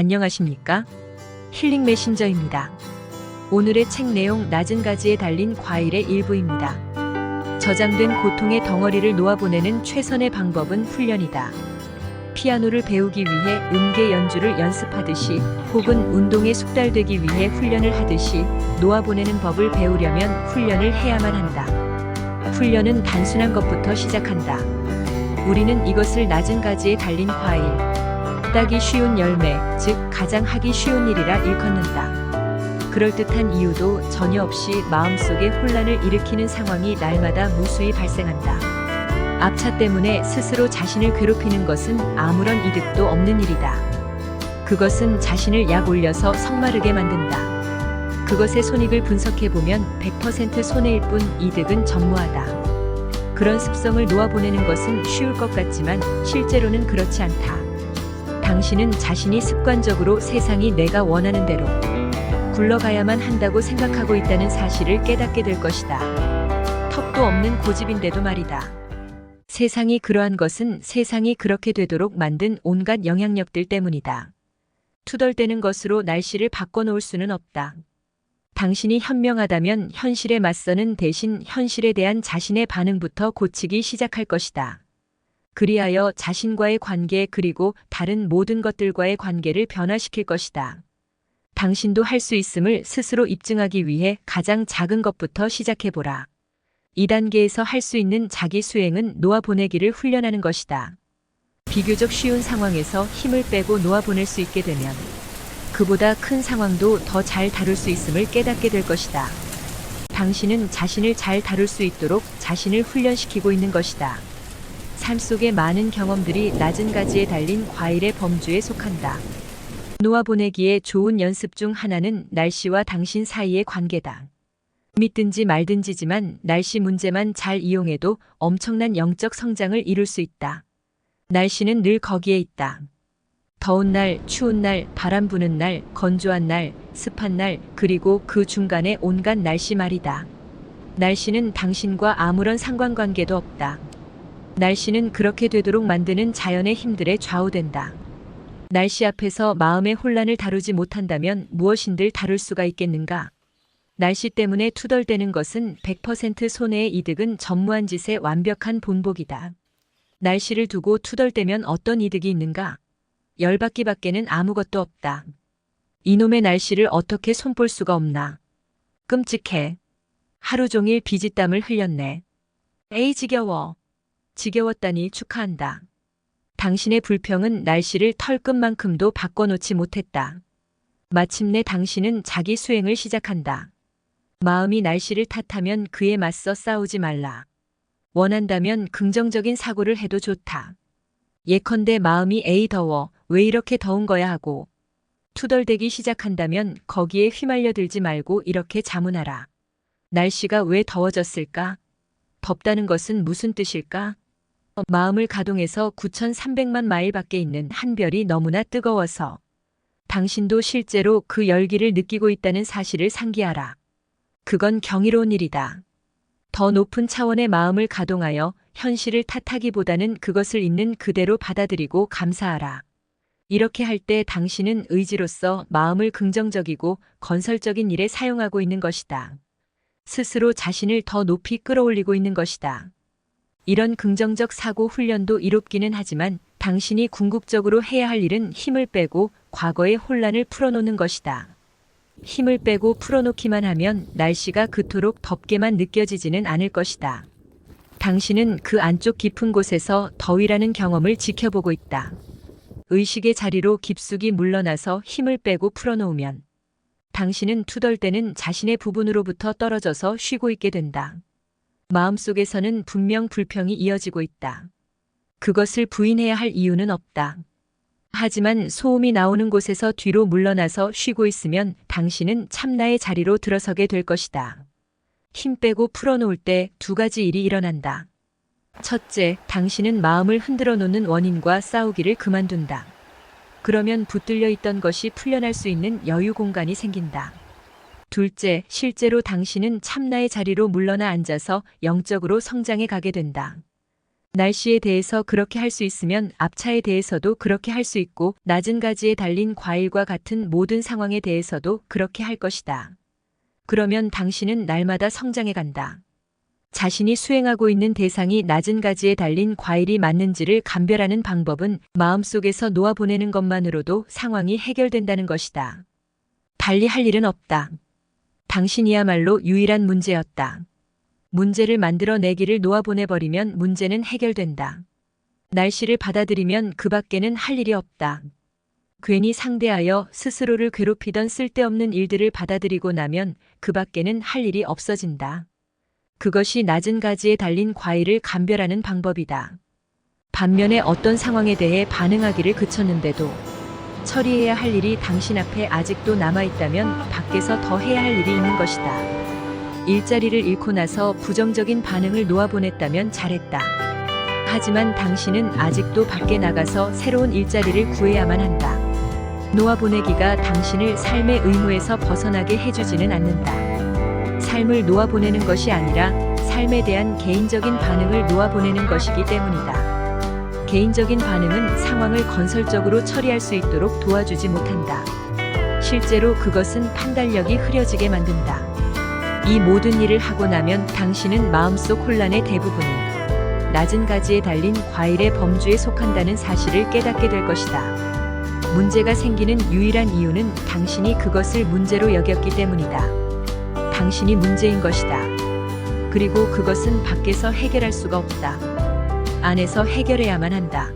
안녕하십니까? 힐링 메신저입니다. 오늘의 책 내용 낮은 가지에 달린 과일의 일부입니다. 저장된 고통의 덩어리를 놓아보내는 최선의 방법은 훈련이다. 피아노를 배우기 위해 음계 연주를 연습하듯이 혹은 운동에 숙달되기 위해 훈련을 하듯이 놓아보내는 법을 배우려면 훈련을 해야만 한다. 훈련은 단순한 것부터 시작한다. 우리는 이것을 낮은 가지에 달린 과일, 따기 쉬운 열매, 즉 가장 하기 쉬운 일이라 일컫는다. 그럴듯한 이유도 전혀 없이 마음속에 혼란을 일으키는 상황이 날마다 무수히 발생한다. 앞차 때문에 스스로 자신을 괴롭히는 것은 아무런 이득도 없는 일이다. 그것은 자신을 약 올려서 성마르게 만든다. 그것의 손익을 분석해보면 100% 손해일 뿐 이득은 전무하다. 그런 습성을 놓아보내는 것은 쉬울 것 같지만 실제로는 그렇지 않다. 당신은 자신이 습관적으로 세상이 내가 원하는 대로 굴러가야만 한다고 생각하고 있다는 사실을 깨닫게 될 것이다. 턱도 없는 고집인데도 말이다. 세상이 그러한 것은 세상이 그렇게 되도록 만든 온갖 영향력들 때문이다. 투덜대는 것으로 날씨를 바꿔놓을 수는 없다. 당신이 현명하다면 현실에 맞서는 대신 현실에 대한 자신의 반응부터 고치기 시작할 것이다. 그리하여 자신과의 관계 그리고 다른 모든 것들과의 관계를 변화시킬 것이다. 당신도 할 수 있음을 스스로 입증하기 위해 가장 작은 것부터 시작해보라. 2단계에서 할 수 있는 자기 수행은 놓아보내기를 훈련하는 것이다. 비교적 쉬운 상황에서 힘을 빼고 놓아보낼 수 있게 되면 그보다 큰 상황도 더 잘 다룰 수 있음을 깨닫게 될 것이다. 당신은 자신을 잘 다룰 수 있도록 자신을 훈련시키고 있는 것이다. 삶 속의 많은 경험들이 낮은 가지에 달린 과일의 범주에 속한다. 놓아보내기에 좋은 연습 중 하나는 날씨와 당신 사이의 관계다. 믿든지 말든지지만 날씨 문제만 잘 이용해도 엄청난 영적 성장을 이룰 수 있다. 날씨는 늘 거기에 있다. 더운 날, 추운 날, 바람 부는 날, 건조한 날, 습한 날, 그리고 그 중간에 온갖 날씨 말이다. 날씨는 당신과 아무런 상관관계도 없다. 날씨는 그렇게 되도록 만드는 자연의 힘들에 좌우된다. 날씨 앞에서 마음의 혼란을 다루지 못한다면 무엇인들 다룰 수가 있겠는가? 날씨 때문에 투덜대는 것은 100% 손해의 이득은 전무한 짓의 완벽한 본보기다. 날씨를 두고 투덜대면 어떤 이득이 있는가? 열받기밖에는 아무것도 없다. 이놈의 날씨를 어떻게 손볼 수가 없나? 끔찍해. 하루 종일 비지땀을 흘렸네. 에이 지겨워. 지겨웠다니 축하한다. 당신의 불평은 날씨를 털끝만큼도 바꿔놓지 못했다. 마침내 당신은 자기 수행을 시작한다. 마음이 날씨를 탓하면 그에 맞서 싸우지 말라. 원한다면 긍정적인 사고를 해도 좋다. 예컨대 마음이 에이 더워, 왜 이렇게 더운 거야 하고 투덜대기 시작한다면 거기에 휘말려 들지 말고 이렇게 자문하라. 날씨가 왜 더워졌을까? 덥다는 것은 무슨 뜻일까? 마음을 가동해서 9,300만 마일 밖에 있는 한 별이 너무나 뜨거워서 당신도 실제로 그 열기를 느끼고 있다는 사실을 상기하라. 그건 경이로운 일이다. 더 높은 차원의 마음을 가동하여 현실을 탓하기보다는 그것을 있는 그대로 받아들이고 감사하라. 이렇게 할 때 당신은 의지로서 마음을 긍정적이고 건설적인 일에 사용하고 있는 것이다. 스스로 자신을 더 높이 끌어올리고 있는 것이다. 이런 긍정적 사고 훈련도 이롭기는 하지만 당신이 궁극적으로 해야 할 일은 힘을 빼고 과거의 혼란을 풀어놓는 것이다. 힘을 빼고 풀어놓기만 하면 날씨가 그토록 덥게만 느껴지지는 않을 것이다. 당신은 그 안쪽 깊은 곳에서 더위라는 경험을 지켜보고 있다. 의식의 자리로 깊숙이 물러나서 힘을 빼고 풀어놓으면 당신은 투덜대는 자신의 부분으로부터 떨어져서 쉬고 있게 된다. 마음속에서는 분명 불평이 이어지고 있다. 그것을 부인해야 할 이유는 없다. 하지만 소음이 나오는 곳에서 뒤로 물러나서 쉬고 있으면 당신은 참나의 자리로 들어서게 될 것이다. 힘 빼고 풀어놓을 때 두 가지 일이 일어난다. 첫째, 당신은 마음을 흔들어 놓는 원인과 싸우기를 그만둔다. 그러면 붙들려 있던 것이 풀려날 수 있는 여유 공간이 생긴다. 둘째, 실제로 당신은 참나의 자리로 물러나 앉아서 영적으로 성장해 가게 된다. 날씨에 대해서 그렇게 할 수 있으면 앞차에 대해서도 그렇게 할 수 있고 낮은 가지에 달린 과일과 같은 모든 상황에 대해서도 그렇게 할 것이다. 그러면 당신은 날마다 성장해 간다. 자신이 수행하고 있는 대상이 낮은 가지에 달린 과일이 맞는지를 감별하는 방법은 마음속에서 놓아보내는 것만으로도 상황이 해결된다는 것이다. 달리 할 일은 없다. 당신이야말로 유일한 문제였다. 문제를 만들어내기를 놓아보내버리면 문제는 해결된다. 날씨를 받아들이면 그 밖에는 할 일이 없다. 괜히 상대하여 스스로를 괴롭히던 쓸데없는 일들을 받아들이고 나면 그 밖에는 할 일이 없어진다. 그것이 낮은 가지에 달린 과일을 감별하는 방법이다. 반면에 어떤 상황에 대해 반응하기를 그쳤는데도 처리해야 할 일이 당신 앞에 아직도 남아있다면 밖에서 더 해야 할 일이 있는 것이다. 일자리를 잃고 나서 부정적인 반응을 놓아보냈다면 잘했다. 하지만 당신은 아직도 밖에 나가서 새로운 일자리를 구해야만 한다. 놓아보내기가 당신을 삶의 의무에서 벗어나게 해주지는 않는다. 삶을 놓아보내는 것이 아니라 삶에 대한 개인적인 반응을 놓아보내는 것이기 때문이다. 개인적인 반응은 상황을 건설적으로 처리할 수 있도록 도와주지 못한다. 실제로 그것은 판단력이 흐려지게 만든다. 이 모든 일을 하고 나면 당신은 마음속 혼란의 대부분은 낮은 가지에 달린 과일의 범주에 속한다는 사실을 깨닫게 될 것이다. 문제가 생기는 유일한 이유는 당신이 그것을 문제로 여겼기 때문이다. 당신이 문제인 것이다. 그리고 그것은 밖에서 해결할 수가 없다. 안에서 해결해야만 한다.